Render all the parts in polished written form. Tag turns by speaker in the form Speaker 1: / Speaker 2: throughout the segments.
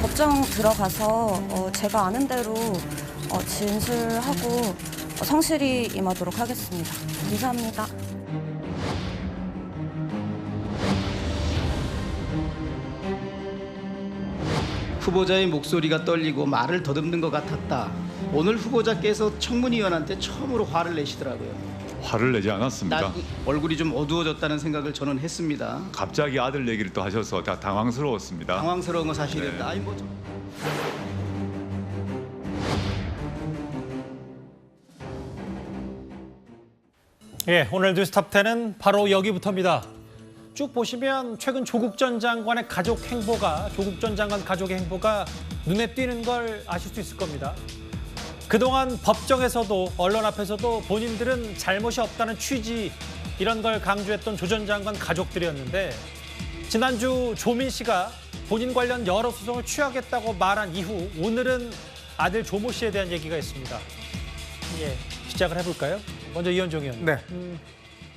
Speaker 1: 법정 들어가서 제가 아는 대로 진술하고 성실히 임하도록 하겠습니다. 감사합니다.
Speaker 2: 후보자의 목소리가 떨리고 말을 더듬는 것 같았다. 오늘 후보자께서 청문위원한테 처음으로 화를 내시더라고요.
Speaker 3: 화를 내지 않았습니다.
Speaker 2: 얼굴이 좀 어두워졌다는 생각을 저는 했습니다.
Speaker 3: 갑자기 아들 얘기를 또 하셔서 다 당황스러웠습니다.
Speaker 2: 당황스러운 건 사실입니다.
Speaker 3: 네.
Speaker 2: 아니 뭐
Speaker 4: 예, 오늘 뉴스톱10은 바로 여기부터입니다. 쭉 보시면 최근 조국 전 장관의 조국 전 장관 가족의 행보가 눈에 띄는 걸 아실 수 있을 겁니다. 그동안 법정에서도 언론 앞에서도 본인들은 잘못이 없다는 취지 이런 걸 강조했던 조 전 장관 가족들이었는데 지난주 조민 씨가 본인 관련 여러 소송을 취하겠다고 말한 이후 오늘은 아들 조모 씨에 대한 얘기가 있습니다. 예, 시작을 해볼까요? 먼저 이현종 의원.
Speaker 5: 네.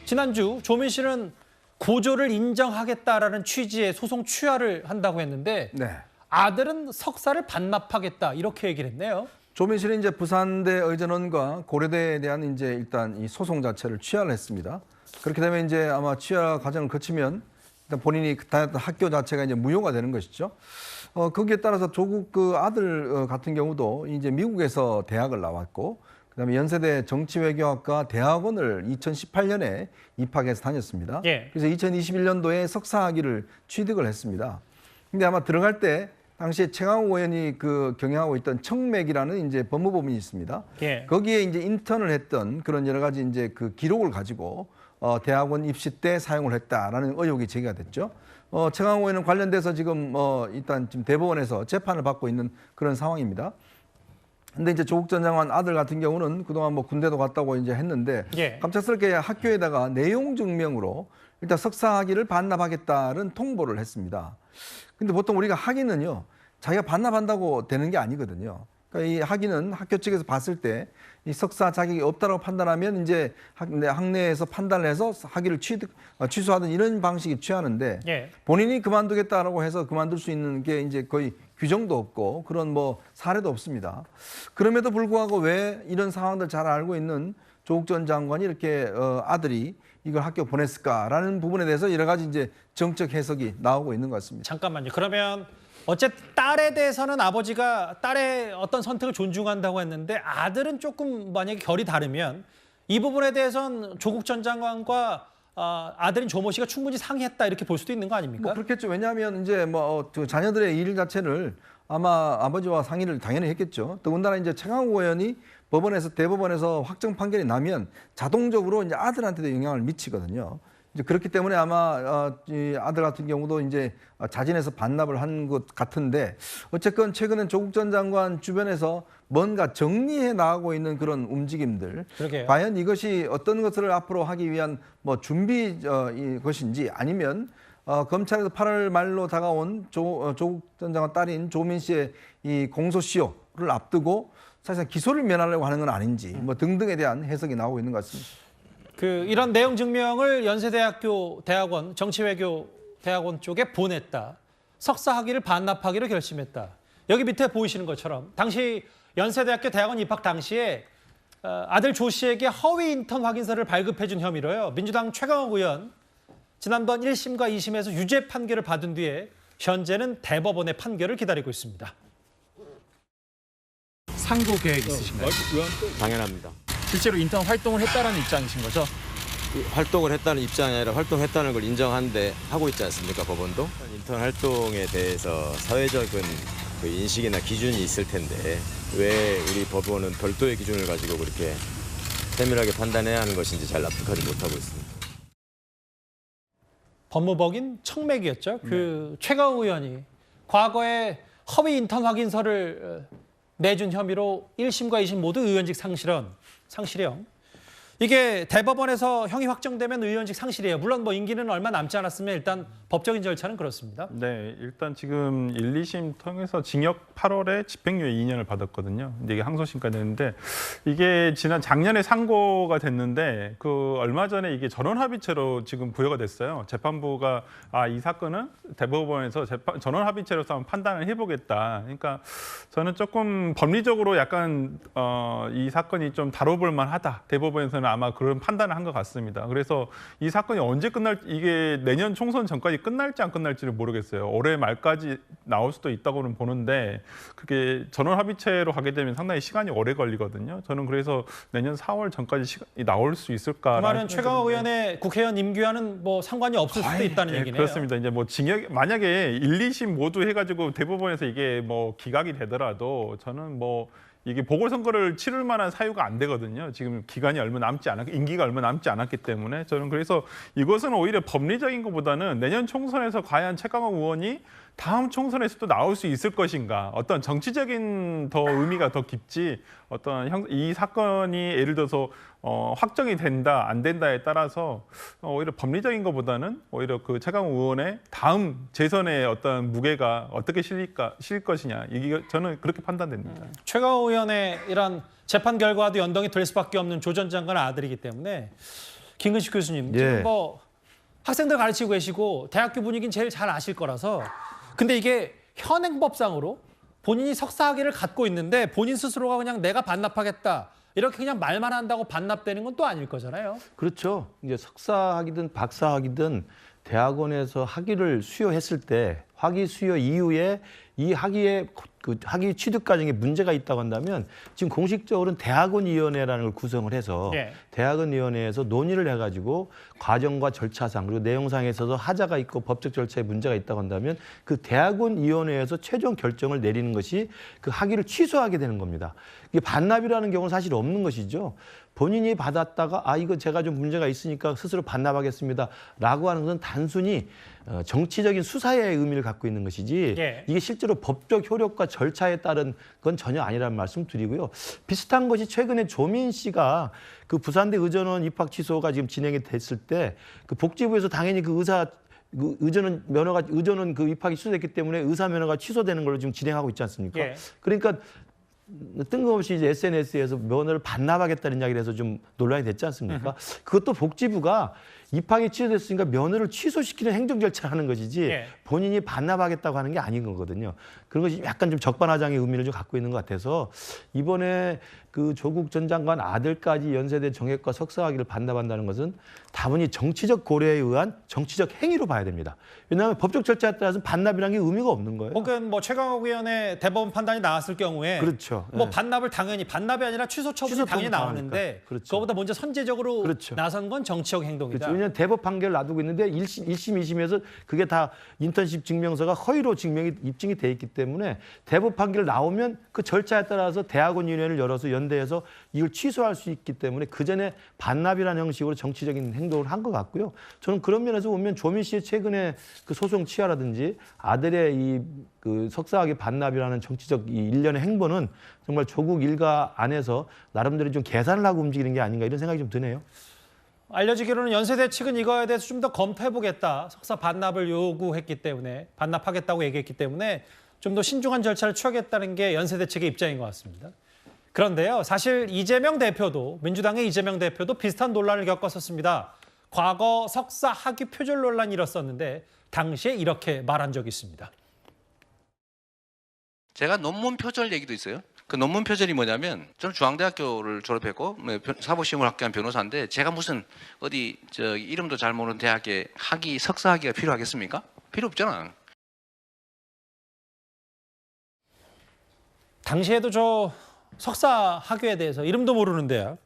Speaker 4: 지난주 조민 씨는 고조를 인정하겠다라는 취지의 소송 취하를 한다고 했는데
Speaker 5: 네.
Speaker 4: 아들은 석사를 반납하겠다 이렇게 얘기를 했네요.
Speaker 5: 조민 씨는 이제 부산대 의전원과 고려대에 대한 이제 일단 이 소송 자체를 취하를 했습니다. 그렇게 되면 이제 아마 취하 과정을 거치면 일단 본인이 다녔던 학교 자체가 이제 무효가 되는 것이죠. 거기에 따라서 조국 그 아들 같은 경우도 이제 미국에서 대학을 나왔고 그다음에 연세대 정치외교학과 대학원을 2018년에 입학해서 다녔습니다.
Speaker 4: 예.
Speaker 5: 그래서 2021년도에 석사학위를 취득을 했습니다. 근데 아마 들어갈 때 당시에 최강욱 의원이 그 경영하고 있던 청맥이라는 이제 법무법인이 있습니다.
Speaker 4: 예.
Speaker 5: 거기에 이제 인턴을 했던 그런 여러 가지 이제 그 기록을 가지고 대학원 입시 때 사용을 했다라는 의혹이 제기가 됐죠. 최강욱 의원은 관련돼서 지금 일단 지금 대법원에서 재판을 받고 있는 그런 상황입니다. 근데 이제 조국 전 장관 아들 같은 경우는 그동안 뭐 군대도 갔다고 이제 했는데
Speaker 4: 예.
Speaker 5: 갑작스럽게 학교에다가 내용 증명으로 일단 석사 학위를 반납하겠다는 통보를 했습니다. 근데 보통 우리가 학위는요, 자기가 반납한다고 되는 게 아니거든요. 그러니까 이 학위는 학교 측에서 봤을 때 이 석사 자격이 없다고 판단하면 이제 학내에서 판단을 해서 학위를 취소하든 이런 방식이 취하는데
Speaker 4: 예.
Speaker 5: 본인이 그만두겠다라고 해서 그만둘 수 있는 게 이제 거의 규정도 없고 그런 뭐 사례도 없습니다. 그럼에도 불구하고 왜 이런 상황들 잘 알고 있는 조국 전 장관이 이렇게 아들이 이걸 학교 보냈을까라는 부분에 대해서 여러 가지 이제 정책 해석이 나오고 있는 것 같습니다.
Speaker 4: 잠깐만요. 그러면 어쨌든 딸에 대해서는 아버지가 딸의 어떤 선택을 존중한다고 했는데 아들은 조금 만약에 결이 다르면 이 부분에 대해서는 조국 전 장관과 아들인 조모 씨가 충분히 상의했다 이렇게 볼 수도 있는 거 아닙니까?
Speaker 5: 뭐 그렇겠죠. 왜냐하면 이제 그 자녀들의 일 자체를 아마 아버지와 상의를 당연히 했겠죠. 더군다나 이제 최강욱 의원이 대법원에서 확정 판결이 나면 자동적으로 이제 아들한테도 영향을 미치거든요. 이제 그렇기 때문에 아마 이 아들 같은 경우도 이제 자진해서 반납을 한 것 같은데 어쨌건 최근엔 조국 전 장관 주변에서 뭔가 정리해 나가고 있는 그런 움직임들.
Speaker 4: 그러게요.
Speaker 5: 과연 이것이 어떤 것을 앞으로 하기 위한 뭐 준비 것인지 아니면 검찰에서 8월 말로 다가온 조국 전 장관 딸인 조민 씨의 이 공소시효를 앞두고 사실상 기소를 면하려고 하는 건 아닌지 뭐 등등에 대한 해석이 나오고 있는 것 같습니다.
Speaker 4: 이런 내용 증명을 연세대학교 대학원 정치외교 대학원 쪽에 보냈다. 석사 학위를 반납하기로 결심했다. 여기 밑에 보이시는 것처럼 당시 연세대학교 대학원 입학 당시에 아들 조 씨에게 허위 인턴 확인서를 발급해준 혐의로요. 민주당 최강욱 의원 지난번 1심과 2심에서 유죄 판결을 받은 뒤에 현재는 대법원의 판결을 기다리고 있습니다.
Speaker 6: 상고 계획 있으신가요?
Speaker 7: 당연합니다.
Speaker 6: 실제로 인턴 활동을 했다라는 입장이신 거죠?
Speaker 7: 활동을 했다는 입장이 아니라 활동했다는 걸 인정한데 하고 있지 않습니까, 법원도? 인턴 활동에 대해서 사회적인 그 인식이나 기준이 있을 텐데 왜 우리 법원은 별도의 기준을 가지고 그렇게 세밀하게 판단해야 하는 것인지 잘 납득하지 못하고 있습니다.
Speaker 4: 법무법인 청맥이었죠. 최강욱 의원이 과거에 허위 인턴 확인서를 내준 혐의로 1심과 2심 모두 의원직 상실형. 이게 대법원에서 형이 확정되면 의원직 상실이에요. 물론 뭐 임기는 얼마 남지 않았으면 일단 법적인 절차는 그렇습니다.
Speaker 8: 네, 일단 지금 1, 2심 통해서 징역 8월에 집행유예 2년을 받았거든요. 근데 이게 항소심까지 됐는데 이게 지난 작년에 상고가 됐는데 그 얼마 전에 이게 전원합의체로 지금 부여가 됐어요. 재판부가 이 사건은 대법원에서 전원합의체로서 한번 판단을 해보겠다. 그러니까 저는 조금 법리적으로 약간 이 사건이 좀 다뤄볼 만하다. 대법원에서는 아마 그런 판단을 한 것 같습니다. 그래서 이 사건이 언제 이게 내년 총선 전까지 끝날지 안 끝날지를 모르겠어요. 올해 말까지 나올 수도 있다고는 보는데 그게 전원합의체로 가게 되면 상당히 시간이 오래 걸리거든요. 저는 그래서 내년 4월 전까지 나올 수 있을까?
Speaker 4: 그 말은 최강욱 의원의 국회의원 임기와는 뭐 상관이 없을 수도 있다는 얘기네요.
Speaker 8: 그렇습니다. 이제 뭐 징역 만약에 1, 2심 모두 해가지고 대법원에서 이게 뭐 기각이 되더라도 저는 뭐 이게 보궐선거를 치를 만한 사유가 안 되거든요. 지금 임기가 얼마 남지 않았기 때문에 저는 그래서 이것은 오히려 법리적인 것보다는 내년 총선에서 과연 최강욱 의원이 다음 총선에서도 나올 수 있을 것인가, 어떤 정치적인 더 의미가 더 깊지, 이 사건이 예를 들어서 확정이 된다 안 된다에 따라서 오히려 법리적인 것보다는 오히려 그 최강욱 의원의 다음 재선의 어떤 무게가 어떻게 실릴 것이냐, 이게 저는 그렇게 판단됩니다.
Speaker 4: 최강욱 의원의 이런 재판 결과와도 연동이 될 수밖에 없는 조 전 장관의 아들이기 때문에 김근식 교수님 지금 뭐 학생들 가르치고 계시고 대학교 분위기는 제일 잘 아실 거라서, 근데 이게 현행법상으로 본인이 석사 학위를 갖고 있는데 본인 스스로가 그냥 내가 반납하겠다 이렇게 그냥 말만 한다고 반납되는 건 또 아닐 거잖아요.
Speaker 9: 그렇죠. 이제 석사학위든 박사학위든 대학원에서 학위를 수여했을 때 학위 수여 이후에 이 학위의 학위 취득 과정에 문제가 있다고 한다면 지금 공식적으로는 대학원위원회라는 걸 구성을 해서 대학원위원회에서 논의를 해가지고 과정과 절차상 그리고 내용상에서도 하자가 있고 법적 절차에 문제가 있다고 한다면 그 대학원위원회에서 최종 결정을 내리는 것이 그 학위를 취소하게 되는 겁니다. 이게 반납이라는 경우는 사실 없는 것이죠. 본인이 받았다가 이거 제가 좀 문제가 있으니까 스스로 반납하겠습니다 라고 하는 것은 단순히 정치적인 수사의 의미를 갖고 있는 것이지 이게 실제로 법적 효력과 절차에 따른 건 전혀 아니라는 말씀 드리고요. 비슷한 것이 최근에 조민 씨가 그 부산대 의전원 입학 취소가 지금 진행이 됐을 때 그 복지부에서 당연히 그 의전은 그 입학이 취소됐기 때문에 의사 면허가 취소되는 걸로 지금 진행하고 있지 않습니까? 그러니까 뜬금없이 이제 SNS에서 면허를 반납하겠다는 이야기를 해서 좀 논란이 됐지 않습니까? 그것도 복지부가 입학이 취소됐으니까 면허를 취소시키는 행정 절차를 하는 것이지 본인이 반납하겠다고 하는 게 아닌 거거든요. 그런 것이 약간 좀 적반하장의 의미를 좀 갖고 있는 것 같아서 이번에 그 조국 전 장관 아들까지 연세대 정예과 석사학위를 반납한다는 것은 다분히 정치적 고려에 의한 정치적 행위로 봐야 됩니다. 왜냐하면 법적 절차에 따라서 반납이라는 게 의미가 없는 거예요.
Speaker 4: 혹은 뭐 최강욱 의원의 대법원 판단이 나왔을 경우에 뭐 반납을 당연히 반납이 아니라 취소 처분이 당연히 나오는데 그거보다 먼저 선제적으로 나선 건 정치적 행동이다.
Speaker 9: 왜냐하면 대법 판결을 놔두고 있는데 1심, 2심에서 그게 다 인턴십 증명서가 허위로 입증이 돼 있기 때문에 대법 판결 나오면 그 절차에 따라서 대학원위원회를 열어서 연대해서 이걸 취소할 수 있기 때문에 그 전에 반납이라는 형식으로 정치적인 행동을 한 것 같고요. 저는 그런 면에서 보면 조민 씨의 최근에 그 소송 취하라든지 아들의 그 석사학위 반납이라는 정치적 이 일련의 행보는 정말 조국 일가 안에서 나름대로 좀 계산을 하고 움직이는 게 아닌가 이런 생각이 좀 드네요.
Speaker 4: 알려지기로는 연세대 측은 이거에 대해서 좀 더 검토해보겠다. 석사 반납을 요구했기 때문에 반납하겠다고 얘기했기 때문에 좀 더 신중한 절차를 취하겠다는 게 연세대 측의 입장인 것 같습니다. 그런데요, 사실 민주당의 이재명 대표도 비슷한 논란을 겪었었습니다. 과거 석사 학위 표절 논란이 일었었는데 당시에 이렇게 말한 적이 있습니다.
Speaker 10: 제가 논문 표절 얘기도 있어요. 그 논문 표절이 뭐냐면 저는 중앙대학교를 졸업했고 사법시험을 합격한 변호사인데 제가 무슨 어디 이름도 잘 모르는 대학에 석사 학위가 필요하겠습니까? 필요 없잖아.
Speaker 4: 당시에도 저 석사 학위에 대해서 이름도 모르는데요.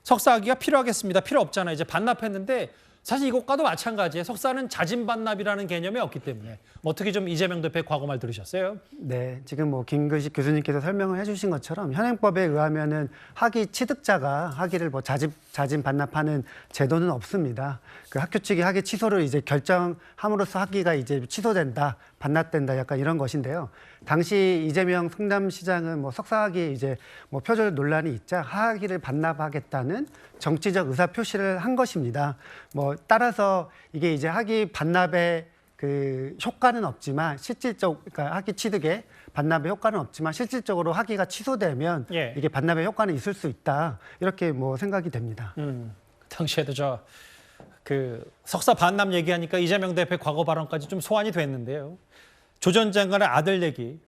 Speaker 4: 석사 학위가 필요하겠습니다. 필요 없잖아요. 이제 반납했는데 사실 이것과도 마찬가지예요. 석사는 자진 반납이라는 개념이 없기 때문에 어떻게 좀 이재명 대표의 과거말 들으셨어요?
Speaker 11: 네, 지금 뭐 김근식 교수님께서 설명을 해주신 것처럼 현행법에 의하면은 학위 취득자가 학위를 뭐 자진 자진 반납하는 제도는 없습니다. 그 학교 측이 학위 취소를 이제 결정함으로써 학위가 이제 취소된다, 반납된다, 약간 이런 것인데요. 당시 이재명 성남시장은 뭐 석사학위 이제 뭐 표절 논란이 있자 하학위를 반납하겠다는 정치적 의사 표시를 한 것입니다. 뭐 따라서 이게 이제 학위 반납의 그 효과는 없지만 그러니까 학위 취득에 반납의 효과는 없지만 실질적으로 학위가 취소되면
Speaker 4: 예.
Speaker 11: 이게 반납의 효과는 있을 수 있다, 이렇게 뭐 생각이 됩니다.
Speaker 4: 당시에도 그 석사 반납 얘기하니까 이재명 대표의 과거 발언까지 좀 소환이 됐는데요. 조 전 장관의 아들 얘기